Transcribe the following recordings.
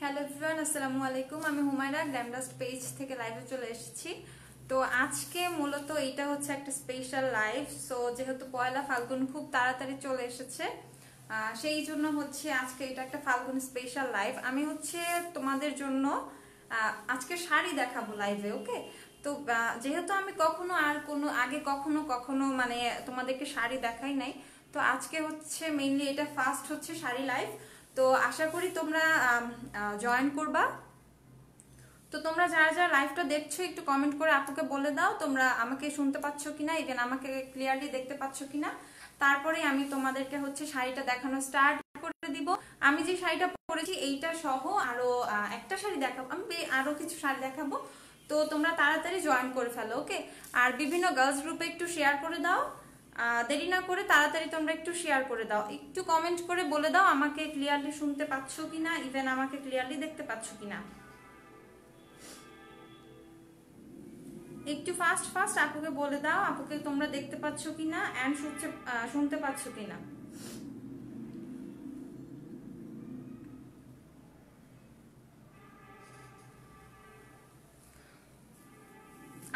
Hello everyone, আসসালামু আলাইকুম। আমি হুমায়রা গ্ল্যামডাস্ট পেজ থেকে লাইভে চলে এসেছি। তো আজকে মূলত এটা হচ্ছে একটা স্পেশাল লাইভ। সো যেহেতু পয়লা ফাল্গুন খুব তাড়াতাড়ি চলে এসেছে, সেই জন্য হচ্ছে আজকে এটা একটা ফাল্গুন স্পেশাল লাইভ। আমি হচ্ছে তোমাদের জন্য আজকে শাড়ি দেখাবো লাইভে, ওকে? তো যেহেতু আমি আগে কখনো মানে তোমাদেরকে শাড়ি দেখাই নাই, তো আজকে হচ্ছে মেইনলি এটা ফার্স্ট হচ্ছে শাড়ি লাইভ। তো আশা করি তোমরা জয়েন করবা। তো তোমরা যারা যারা লাইভটা দেখছো একটু কমেন্ট করে আপুকে বলে দাও তোমরা আমাকে শুনতে পাচ্ছ কিনা, ইভেন আমাকে ক্লিয়ারলি দেখতে পাচ্ছ কিনা। তারপরে আমি তোমাদেরকে হচ্ছে শাড়িটা দেখানো স্টার্ট করে দিব। আমি যে শাড়িটা পরেছি এইটা সহ আরো একটা শাড়ি দেখাবো, আমি আরো কিছু শাড়ি দেখাবো। তো তোমরা তাড়াতাড়ি জয়েন করে ফেলো, ওকে? আর বিভিন্ন গার্লস গ্রুপে একটু শেয়ার করে দাও, দেরি না করে তাড়াতাড়ি তোমরা একটু শেয়ার করে দাও, একটু কমেন্ট করে বলে দাও আমাকে ক্লিয়ারলি শুনতে পাচ্ছ কিনা, ইভেন আমাকে ক্লিয়ারলি দেখতে পাচ্ছ কিনা। একটু ফাস্ট ফাস্ট আপুকে বলে দাও আপুকে তোমরা দেখতে পাচ্ছ কিনা এন্ড শুনতে পাচ্ছ কিনা।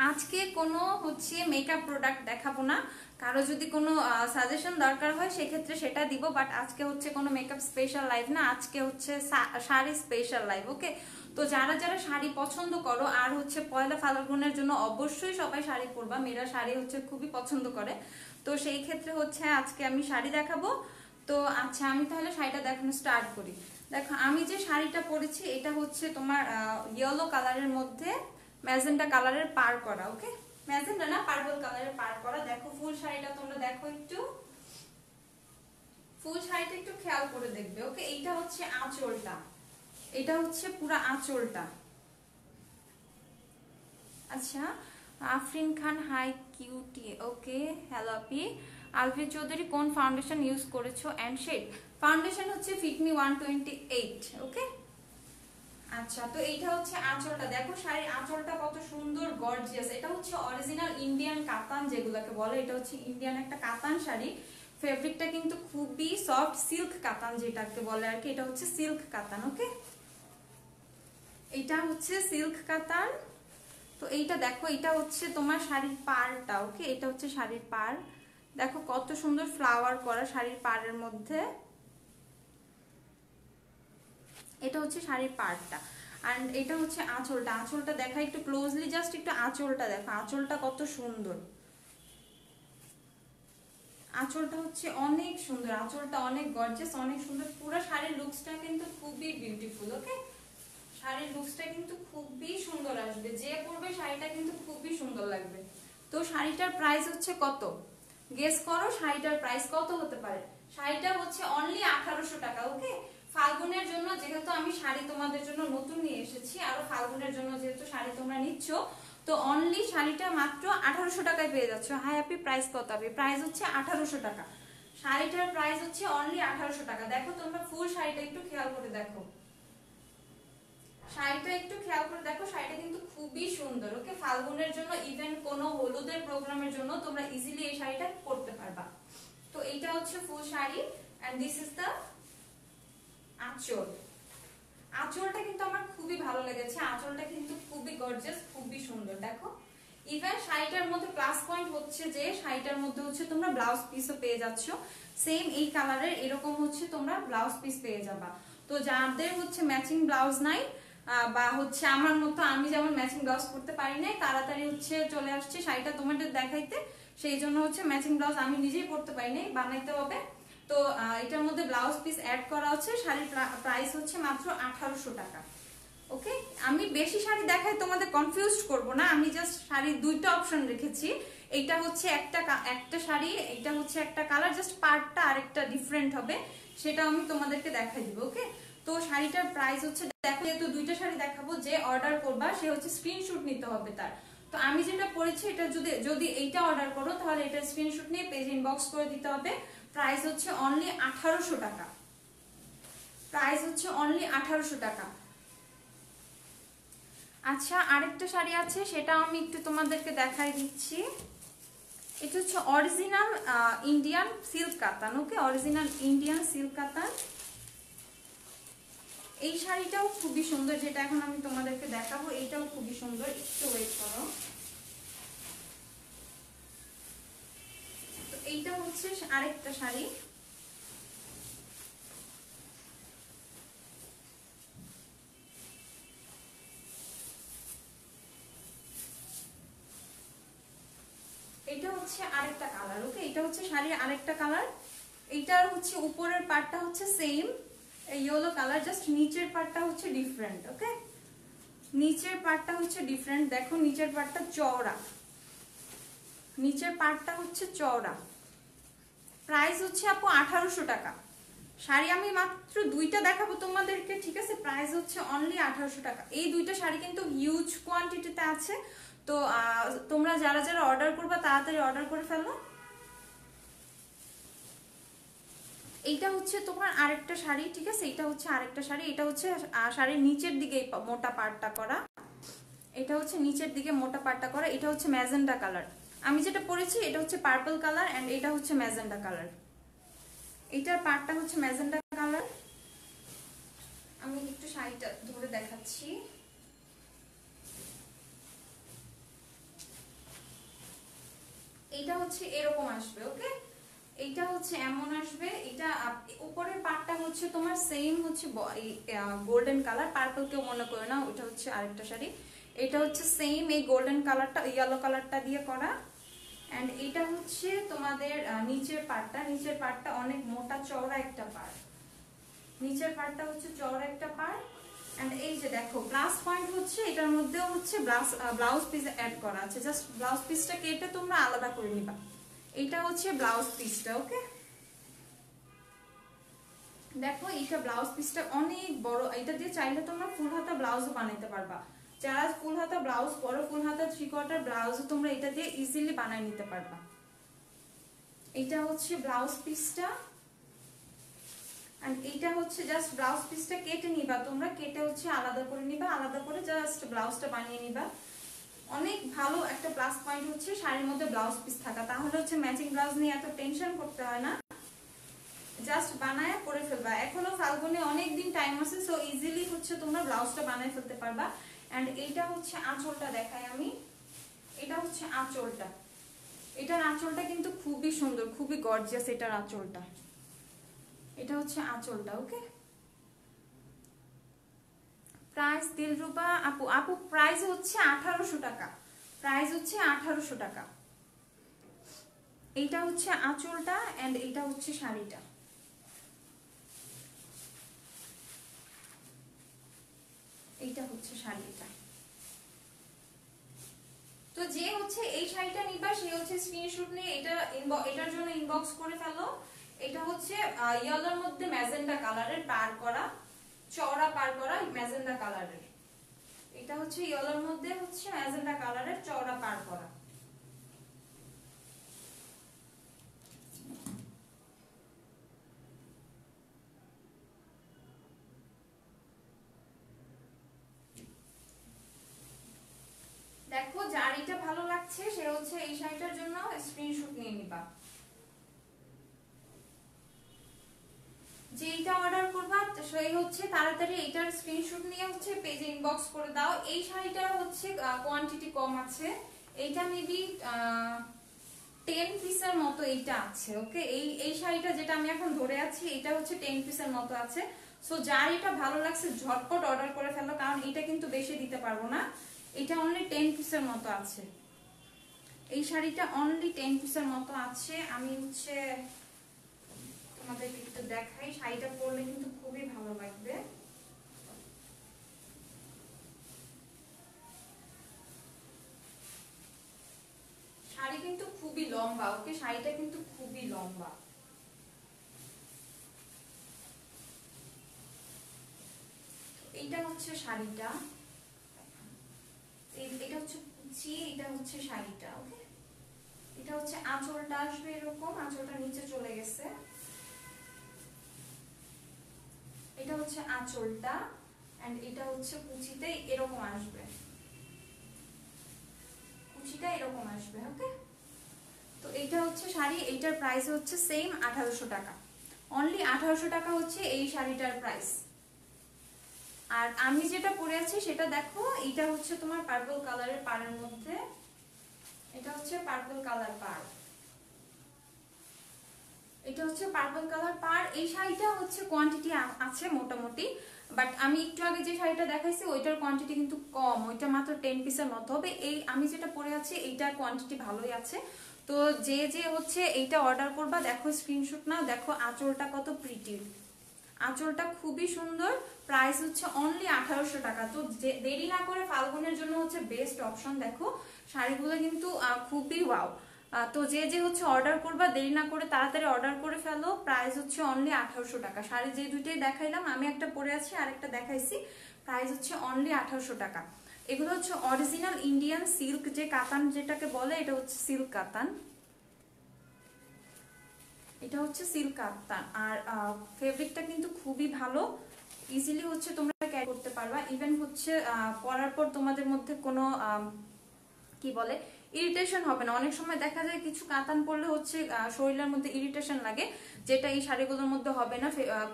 আজকে কোনো হচ্ছে মেকআপ প্রোডাক্ট দেখাবো না, কারো যদি কোনো সাজেশন দরকার হয় সেক্ষেত্রে সেটা দিব, বাট আজকে হচ্ছে কোনো মেকআপ স্পেশাল লাইভ না, আজকে হচ্ছে শাড়ি স্পেশাল লাইভ, ওকে? তো যারা যারা শাড়ি পছন্দ করো আর হচ্ছে পয়লা ফাল্গুনের জন্য অবশ্যই সবাই শাড়ি পরবা, মেয়েরা শাড়ি হচ্ছে খুবই পছন্দ করে। তো সেই ক্ষেত্রে হচ্ছে আজকে আমি শাড়ি দেখাবো। তো আচ্ছা, আমি তাহলে শাড়িটা দেখানো স্টার্ট করি। দেখো, আমি যে শাড়িটা পরেছি এটা হচ্ছে তোমার ইয়েলো কালারের মধ্যে ম্যাজেন্টা কালারের পার করা, ওকে? ম্যাজেন্টা না, পার্পল কালারের পার করা। দেখো ফুল শাড়িটা তোমরা দেখো, একটু ফুল শাড়িটা একটু খেয়াল করে দেখবে, ওকে? এইটা হচ্ছে আঁচলটা, এটা হচ্ছে পুরো আঁচলটা। আচ্ছা, আফরিন খান হাই কিউটি, ওকে? হ্যালো আপি। আলভি চৌধুরী কোন ফাউন্ডেশন ইউজ করেছো এন্ড শেড? ফাউন্ডেশন হচ্ছে ফিটমি 128, ওকে? আচ্ছা, তো এইটা হচ্ছে আঁচলটা। দেখো শাড়ির আঁচলটা কত সুন্দর গর্জিয়াস। এটা হচ্ছে অরিজিনাল ইন্ডিয়ান কাতান যেগুলোকে বলে, এটা হচ্ছে ইন্ডিয়ান একটা কাতান শাড়ি। ফেব্রিকটা কিন্তু খুবই সফট, সিল্ক কাতান যেটাকে বলে আর কি, এটা হচ্ছে সিল্ক কাতান, ওকে? এটা হচ্ছে সিল্ক কাতান। তো এইটা দেখো, এটা হচ্ছে তোমার শাড়ির পাড়টা, ওকে? এটা হচ্ছে শাড়ির পাড়। দেখো কত সুন্দর ফ্লাওয়ার করা শাড়ির পাড়ের মধ্যে। এটা হচ্ছে শাড়ির পাড়টা। আর এটা হচ্ছে আঁচলটা। আঁচলটা দেখা একটু ক্লোজলি, জাস্ট একটু আঁচলটা দেখো, আঁচলটা কত সুন্দর। আঁচলটা হচ্ছে অনেক সুন্দর, আঁচলটা অনেক গর্জিয়াস, অনেক সুন্দর। পুরো শাড়ির লুকসটা কিন্তু খুবই বিউটিফুল, ওকে? শাড়ির লুকসটা কিন্তু খুবই সুন্দর আসবে, যে পরবে শাড়িটা কিন্তু খুবই সুন্দর লাগবে। তো শাড়িটার প্রাইস হচ্ছে কত? গেস করো শাড়িটার প্রাইস কত হতে পারে? শাড়িটা হচ্ছে অনলি 1800 টাকা, ওকে? ফাল্গুনের জন্য যেহেতু আমি শাড়ি তোমাদের জন্য নতুন নিয়ে এসেছি, আরো ফাল্গুনের জন্য যেহেতু শাড়ি তোমরা নিচ্ছ, তো অনলি শাড়িটা মাত্র 1800 টাকায় পেয়ে যাচ্ছ। হাই আপি, প্রাইস কত হবে? প্রাইস হচ্ছে 1800 টাকা। শাড়িটার প্রাইস হচ্ছে অনলি 1800 টাকা। দেখো তোমরা ফুল শাড়িটা একটু খেয়াল করে দেখো, শাড়িটা একটু খেয়াল করে দেখো, শাড়িটা কিন্তু খুবই সুন্দর, ওকে? ফাল্গুনের জন্য, ইভেন কোনো হলুদের প্রোগ্রামের জন্য তোমরা ইজিলি এই শাড়িটা পরতে পারবা। তো এইটা হচ্ছে full sari and this is the anchal. আঁচলটা কিন্তু আমার খুবই ভালো লেগেছে, আঁচলটা কিন্তু খুবই গর্জিয়াস, খুবই সুন্দর। দেখো ইভেন শাড়িটার মধ্যে প্লাস পয়েন্ট হচ্ছে যে শাড়িটার মধ্যে হচ্ছে তোমরা ব্লাউজ পিসও পেয়ে যাচ্ছ, সেম এই কালারের এরকম হচ্ছে তোমরা ব্লাউজ পিস পেয়ে যাবা। তো যাদের হচ্ছে ম্যাচিং ব্লাউজ নাই, বা হচ্ছে আমার মতো আমি যেমন ম্যাচিং ব্লাউজ করতে পারি নাই, তাড়াতাড়ি হচ্ছে চলে আসছে শাড়িটা তোমাদের দেখাইতে, সেই জন্য হচ্ছে ম্যাচিং ব্লাউজ আমি নিজেই করতে পারি নাই, বানাইতে হবে। তো এটার মধ্যে ব্লাউজ পিস অ্যাড করা হচ্ছে। শাড়ির প্রাইস হচ্ছে মাত্র 1800 টাকা, ওকে? আমি বেশি শাড়ি দেখাই তোমাদের কনফিউজ করব না, আমি জাস্ট শাড়ির দুইটা অপশন রেখেছি। এইটা হচ্ছে একটা শাড়ি, এটা হচ্ছে একটা কালার, জাস্ট পার্টটা আরেকটা ডিফারেন্ট হবে, সেটা আমি তোমাদেরকে দেখাই দিব, ওকে? তো শাড়িটার প্রাইস হচ্ছে, দেখো যেহেতু দুইটা শাড়ি দেখাবো, যে অর্ডার করবা সে হচ্ছে স্ক্রিনশট নিতে হবে তার। তো আমি যেটা পরেছি এটা যদি এইটা অর্ডার করো তাহলে এটা স্ক্রিনশট নিয়ে পেজ ইনবক্স করে দিতে হবে। প্রাইস হচ্ছে অনলি 1800 টাকা, প্রাইস হচ্ছে অনলি 1800 টাকা। আচ্ছা, আরেকটা শাড়ি আছে, সেটা আমি একটু তোমাদেরকে দেখাই দিচ্ছি। এটা হচ্ছে অরিজিনাল ইন্ডিয়ান সিল্ক কাতান, ওকে? অরিজিনাল ইন্ডিয়ান সিল্ক কাতান। এই শাড়িটাও খুবই সুন্দর, যেটা এখন আমি তোমাদেরকে দেখাবো, এইটাও খুবই সুন্দর। একটু ওয়েট করো। তো এইটা হচ্ছে আরেকটা শাড়ি। এটা হচ্ছে আরেকটা কালার। ওকে, এটা হচ্ছে শাড়ির আরেকটা কালার। এইটার হচ্ছে উপরের পার্টটা হচ্ছে সেম ইয়েলো কালার, জাস্ট নিচের পার্টটা হচ্ছে ডিফারেন্ট। ওকে, নিচের পার্টটা হচ্ছে ডিফারেন্ট। দেখো নিচের পার্টটা চওড়া, নিচের পার্টটা হচ্ছে চওড়া। প্রাইস হচ্ছে আপু 1800 টাকা। শাড়ি আমি মাত্র দুইটা দেখাবো তোমাদেরকে, ঠিক আছে? প্রাইস হচ্ছে অনলি 1800 টাকা। এই দুইটা শাড়ি কিন্তু হিউজ কোয়ান্টিটিতে আছে, তো তোমরা যারা যারা অর্ডার করবা তাড়াতাড়ি অর্ডার করে ফেলো। এইটা হচ্ছে তোমার আরেকটা শাড়ি, ঠিক আছে? এটা হচ্ছে আরেকটা শাড়ি। এটা হচ্ছে শাড়ির নিচের দিকে মোটা পাড়টা করা, এটা হচ্ছে নিচের দিকে মোটা পাড়টা করা। এটা হচ্ছে ম্যাজেন্ডা কালার। আমি যেটা পরেছি এটা হচ্ছে পার্পল কালার, এন্ড এটা হচ্ছে ম্যাজেন্ডা কালার। এটার পাড়টা হচ্ছে ম্যাজেন্ডা কালার। আমি একটু শাড়িটা ধরে দেখাচ্ছি। এইটা হচ্ছে এরকম আসবে। ওকে, এইটা হচ্ছে এমন আসবে। এটা উপরের পার্টটা হচ্ছে তোমার সেম হচ্ছে গোল্ডেন কালার। পার্পল কেউ মনে করে না, ওটা হচ্ছে আরেকটা শাড়ি। এটা হচ্ছে সেম এই গোল্ডেন কালারটা ইয়েলো কালারটা দিয়ে করা। এন্ড এটা হচ্ছে তোমাদের নিচের পার্টটা। নিচের পার্টটা অনেক মোটা চওড়া একটা পার্ট। নিচের পার্টটা হচ্ছে চওড়া একটা পার্ট। এন্ড এই যে দেখো প্লাস পয়েন্ট হচ্ছে এটার মধ্যেও হচ্ছে ব্লাউজ পিস অ্যাড করা আছে। জাস্ট ব্লাউজ পিসটা কেটে তোমরা আলাদা করে নিবা। এটা হচ্ছে ব্লাউজ পিসটা। ওকে, দেখো এইটা ব্লাউজ পিসটা অনেক বড়। এটা দিয়ে চাইলে তোমরা ফুল হাতা ব্লাউজও বানাইতে পারবা। যারা ফুল হাতা ব্লাউজ পরো, ফুল হাতা 3/4 ব্লাউজও তোমরা এটা দিয়ে ইজিলি বানাই নিতে পারবা। এটা হচ্ছে ব্লাউজ পিসটা। এন্ড এটা হচ্ছে জাস্ট ব্লাউজ পিসটা কেটে নিবা তোমরা, কেটে হচ্ছে আলাদা করে নিবা, আলাদা করে জাস্ট ব্লাউজটা বানিয়ে নিবা। অনেক ভালো একটা প্লাস পয়েন্ট হচ্ছে শাড়ির মধ্যে ব্লাউজ পিস থাকা, তাহলে হচ্ছে ম্যাচিং ব্লাউজ নিয়ে এত টেনশন করতে হয় না, জাস্ট বানায় পরে ফেলবা। এখনো ফাল্গুনে অনেক দিন টাইম আছে, সো ইজিলি হচ্ছে তোমরা ব্লাউজটা বানায় ফেলতে পারবা। এন্ড এইটা হচ্ছে আঁচলটা দেখাই আমি। এটা হচ্ছে আঁচলটা। এটার আঁচলটা কিন্তু খুবই সুন্দর, খুবই গর্জিয়াস এটার আঁচলটা। এটা হচ্ছে আঁচলটা। ওকে, প্রাইস দিলরুবা আপু, আপু প্রাইস হচ্ছে 1800 টাকা। প্রাইস হচ্ছে 1800 টাকা। এইটা হচ্ছে আঁচলটা এন্ড এইটা হচ্ছে শাড়িটা। এইটা হচ্ছে শাড়িটা। তো যে হচ্ছে এই শাড়িটা নিবা সে হচ্ছে স্ক্রিনশট নিয়ে এটার জন্য ইনবক্স করে ফেলো। এটা হচ্ছে ইয়েলোর মধ্যে ম্যাজেন্ডা কালারের পার করা, চওড়া পার করা ম্যাজেন্ডা কালারের। এটা হচ্ছে ইয়েলোর মধ্যে হচ্ছে ম্যাজেন্ডা কালারের চওড়া পার করা। দেখো যার এটা ভালো লাগছে সে হচ্ছে এই শাড়িটার জন্য স্ক্রিনশট নিয়ে নিবা। যে এটা অর্ডার করবা সেই হচ্ছে তাড়াতাড়ি এটার স্ক্রিনশট নিয়ে হচ্ছে পেজে ইনবক্স করে দাও। এই শাড়িটা হচ্ছে কোয়ান্টিটি কম আছে, এইটা মেবি 10 পিসের মতো এইটা আছে। ওকে, এই শাড়িটা যেটা আমি এখন ধরে আছি এটা হচ্ছে 10 পিসের মতো আছে। সো যার এটা ভালো লাগছে ঝটপট অর্ডার করে ফেলো, কারণ এটা কিন্তু বেশি দিতে পারবো না। এটা অনলি 10 পিসের মতো আছে। এই শাড়িটা অনলি 10 পিসের মতো আছে। আমি হচ্ছে তোমাদেরকে একটু দেখাই, শাড়িটা পরলে কিন্তু খুবই ভালো লাগবে। শাড়ি কিন্তু খুবই লম্বা। ওকে, শাড়িটা কিন্তু খুবই লম্বা। এইটা হচ্ছে শাড়িটা, এটা হচ্ছে কুচি, এটা হচ্ছে শাড়িটা। ওকে, এটা হচ্ছে আঁচলটা আসবে এরকম, আঁচলটা নিচে চলে গেছে। এটা হচ্ছে আঁচলটা এন্ড এটা হচ্ছে কুচিতে এরকম আসবে, কুচিটা এরকম আসবে। ওকে, তো এটা হচ্ছে শাড়ি। এইটার প্রাইস হচ্ছে সেম 1800 টাকা। অনলি 1800 টাকা হচ্ছে এই শাড়িটার প্রাইস। আর আমি যেটা পরে আছি সেটা দেখো, এটা হচ্ছে তোমার পার্পল কালারের পাড়ের মধ্যে, এটা হচ্ছে পার্পল কালার পাড়, এটা হচ্ছে পার্পল কালার পাড়। এই শাড়িটা হচ্ছে কোয়ান্টিটি আছে মোটামুটি, বাট আমি একটু আগে যে শাড়িটা দেখাইছি ওইটার কোয়ান্টিটি কিন্তু কম, ওইটা মাত্র 10 পিসের মতো হবে। এই আমি যেটা পরে আছি এইটার কোয়ান্টিটি ভালোই আছে। তো যে যে হচ্ছে এইটা অর্ডার করবা, দেখো স্ক্রিনশট নাও, দেখো আঁচলটা কত প্রিটি, আঁচলটা খুবই সুন্দর। প্রাইস হচ্ছে অনলি 1800 টাকা। তো দেরি না করে ফাল্গুনের জন্য হচ্ছে বেস্ট অপশন। দেখো শাড়িগুলো কিন্তু খুবই ওয়াও। তো যে যে হচ্ছে অর্ডার করবা দেরি না করে তাড়াতাড়ি অর্ডার করে ফেলো। প্রাইস হচ্ছে অনলি 1800 টাকা। শাড়ি যে দুইটাই দেখাইলাম, আমি একটা পরে আছি আর একটা দেখাইছি, প্রাইস হচ্ছে অনলি 1800 টাকা। এগুলো হচ্ছে অরিজিনাল ইন্ডিয়ান সিল্ক, যে কাতান যেটাকে বলে, এটা হচ্ছে সিল্ক কাতান, এটা হচ্ছে সিল্ক কাতান। আর ফেব্রিকটা কিন্তু খুবই ভালো, ইজিলি হচ্ছে তোমরা ক্যারি করতে পারবা। ইভেন হচ্ছে পরার পর তোমাদের মধ্যে কোনো কি বলে ইরিটেশন হবে না। অনেক সময় দেখা যায় কিছু কাতান পরলে হচ্ছে শরীরের মধ্যে ইরিটেশন লাগে, যেটা এই শাড়িগুলোর মধ্যে হবে না।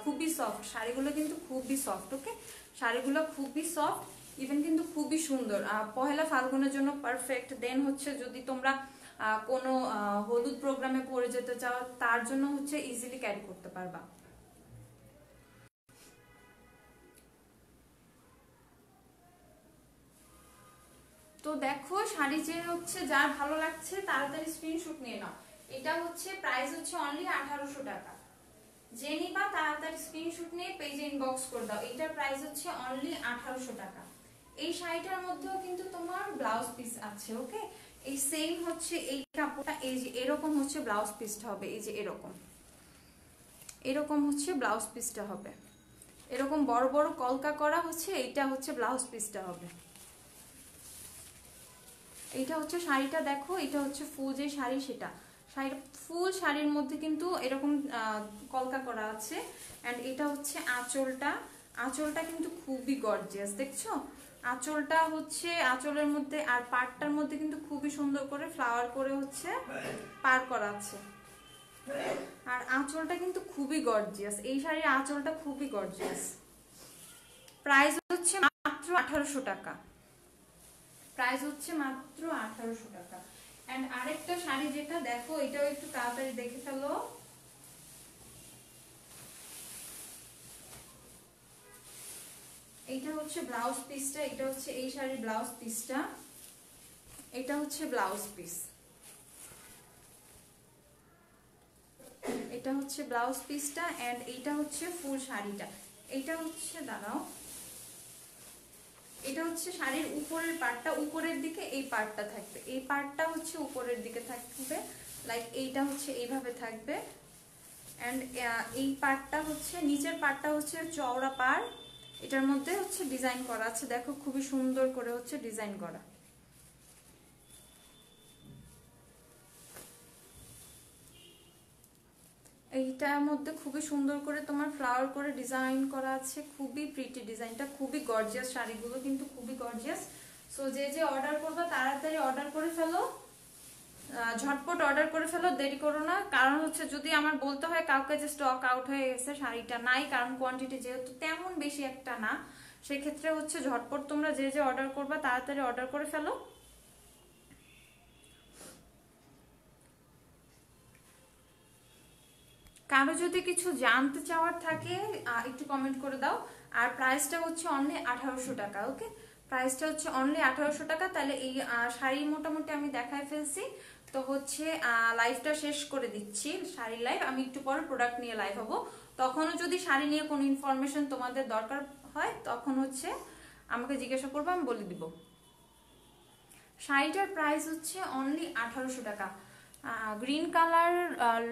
খুবই সফট শাড়িগুলো, কিন্তু খুবই সফট। ওকে, শাড়িগুলো খুবই সফট, ইভেন কিন্তু খুবই সুন্দর। পহেলা ফাল্গুনের জন্য পারফেক্ট। দেন হচ্ছে যদি তোমরা কোনো হলুদ প্রোগ্রামে পরে যেতে চাও, তার জন্য হচ্ছে ইজিলি ক্যারি করতে পারবা। তো দেখো শাড়ি যে হচ্ছে যার ভালো লাগছে তাড়াতাড়ি স্ক্রিনশট নিয়ে নাও। এটা হচ্ছে প্রাইস হচ্ছে অনলি 1800 টাকা। যে নিবা তাড়াতাড়ি স্ক্রিনশট নিয়ে পেজে ইনবক্স করে দাও। এটার প্রাইস হচ্ছে অনলি 1800 টাকা। এই শাড়িটার মধ্যেও কিন্তু তোমার ব্লাউজ পিস আছে। ওকে, এই সেম হচ্ছে এই কাপড়টা, এই যে এরকম হচ্ছে ব্লাউজ পিসটা হবে, এই যে এরকম এরকম হচ্ছে ব্লাউজ পিসটা হবে, এরকম বড় বড় কলকা করা হচ্ছে, এইটা হচ্ছে ব্লাউজ পিসটা হবে। এইটা হচ্ছে শাড়িটা, দেখো এটা হচ্ছে ফুল যে শাড়ি সেটা, শাড়ির ফুল শাড়ির মধ্যে কিন্তু এরকম কলকা করা আছে। এন্ড এটা হচ্ছে আঁচলটা, আঁচলটা কিন্তু খুবই গর্জিয়াস, দেখছো আঁচলটা হচ্ছে আঁচলের মধ্যে, আর পাড়টার মধ্যে কিন্তু খুবই সুন্দর করে ফ্লাওয়ার করে হচ্ছে পার করা আছে। আর আঁচলটা কিন্তু খুবই গর্জিয়াস, এই শাড়ির আঁচলটা খুবই গর্জিয়াস। প্রাইস হচ্ছে মাত্র 1800 টাকা, প্রাইস হচ্ছে মাত্র 1800 টাকা। এন্ড আরেকটা শাড়ি যেটা দেখো, এটাও একটু তাড়াতাড়ি দেখে ফেলো। এটা হচ্ছে ব্লাউজ পিসটা, এটা হচ্ছে এই শাড়ির ব্লাউজ পিসটা, এটা হচ্ছে ব্লাউজ পিস, এটা হচ্ছে ব্লাউজ পিসটা। এন্ড এইটা হচ্ছে ফুল শাড়িটা। এটা হচ্ছে দাঁড়াও, এটা হচ্ছে শাড়ির উপরের পার্টটা, উপরের দিকে এই পার্টটা থাকবে, এই পার্টটা হচ্ছে উপরের দিকে থাকবে, লাইক এইটা হচ্ছে এইভাবে থাকবে। এন্ড এই পার্টটা হচ্ছে নিচের পার্টটা হচ্ছে চওড়া পাড়, এটার মধ্যে হচ্ছে ডিজাইন করা আছে, দেখো খুবই সুন্দর করে হচ্ছে ডিজাইন করা। এইটার মধ্যে খুবই সুন্দর করে তোমার ফ্লাওয়ার করে ডিজাইন করা আছে, খুবই প্রিটি ডিজাইনটা, খুবই গর্জিয়াস, শাড়িগুলো কিন্তু খুবই গর্জিয়াস। সো যে যে অর্ডার করবে তাড়াতাড়ি অর্ডার করে ফেলো, ঝটপট অর্ডার করে ফেলো, দেরি করো না। কারণ হচ্ছে যদি আমার বলতে হয় কাউকে যে স্টক আউট হয়ে গেছে, শাড়িটা নাই, কারণ কোয়ান্টিটি যেহেতু তেমন বেশি একটা না, সেক্ষেত্রে হচ্ছে ঝটপট তোমরা যে যে অর্ডার করবা তাড়াতাড়ি অর্ডার করে ফেলো। কারো যদি কিছু জানতে চাওয়ার থাকে একটু কমেন্ট করে দাও। আর প্রাইসটা হচ্ছে অনলি 1800 টাকা। ওকে, প্রাইসটা হচ্ছে অনলি 1800 টাকা। তাহলে এই শাড়ি মোটামুটি আমি দেখায় ফেলছি। তো হচ্ছে লাইভটা শেষ করে দিচ্ছি, শাড়ির লাইভ। আমি একটু পরে প্রোডাক্ট নিয়ে লাইভ হবো, তখনও যদি শাড়ি নিয়ে কোনো ইনফরমেশন তোমাদের দরকার হয় তখন হচ্ছে আমাকে জিজ্ঞাসা করবো, আমি বলে দিব। শাড়িটার প্রাইস হচ্ছে অনলি 1800 টাকা। গ্রিন কালার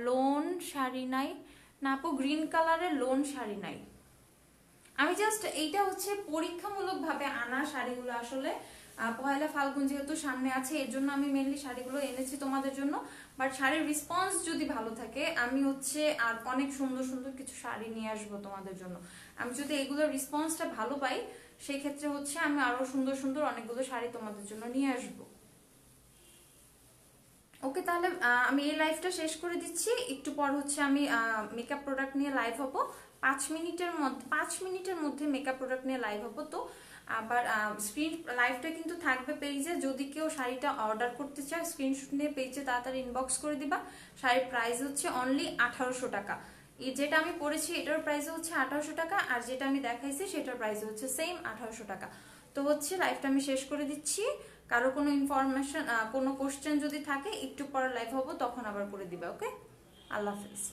লোন শাড়ি নাই না আপু, গ্রিন কালারের লোন শাড়ি নাই। আমি জাস্ট এইটা হচ্ছে পরীক্ষামূলক ভাবে আনা শাড়িগুলো, আসলে পয়লা ফাল্গুন যেহেতু সামনে আছে এর জন্য আমি মেনলি শাড়িগুলো এনেছি তোমাদের জন্য। বাট শাড়ির রেসপন্স যদি ভালো থাকে আমি হচ্ছে আর অনেক সুন্দর সুন্দর কিছু শাড়ি নিয়ে আসবো তোমাদের জন্য। আমি যদি এগুলোর রেসপন্সটা ভালো পাই সেই ক্ষেত্রে হচ্ছে আমি আরো সুন্দর সুন্দর অনেকগুলো শাড়ি তোমাদের জন্য নিয়ে আসবো। ওকে, তাহলে আমি এই লাইভটা শেষ করে দিচ্ছি, একটু পর হচ্ছে আমি মেকআপ প্রোডাক্ট নিয়ে লাইভ হবো। 5 মিনিটের মধ্যে মেকআপ প্রোডাক্ট নিয়ে লাইভ হবো। তো আবার স্ক্রিন লাইভটা কিন্তু থাকবে পেজে, যদি কেউ শাড়িটা অর্ডার করতে চায় স্ক্রিনশট নিয়ে পেজে তাড়াতাড়ি ইনবক্স করে দিবা। শাড়ির প্রাইস হচ্ছে অনলি 1800 টাকা। যেটা আমি পরেছি এটার প্রাইস হচ্ছে 1800 টাকা, আর যেটা আমি দেখাইছি সেটার প্রাইস হচ্ছে সেম 1800 টাকা। তো হচ্ছে লাইভটা আমি শেষ করে দিচ্ছি। কারো কোনো ইনফরমেশন কোনো কোশ্চেন যদি থাকে একটু পরে লাইভ হবো, তখন আবার করে দিবা। ওকে, আল্লাহ হাফেজ।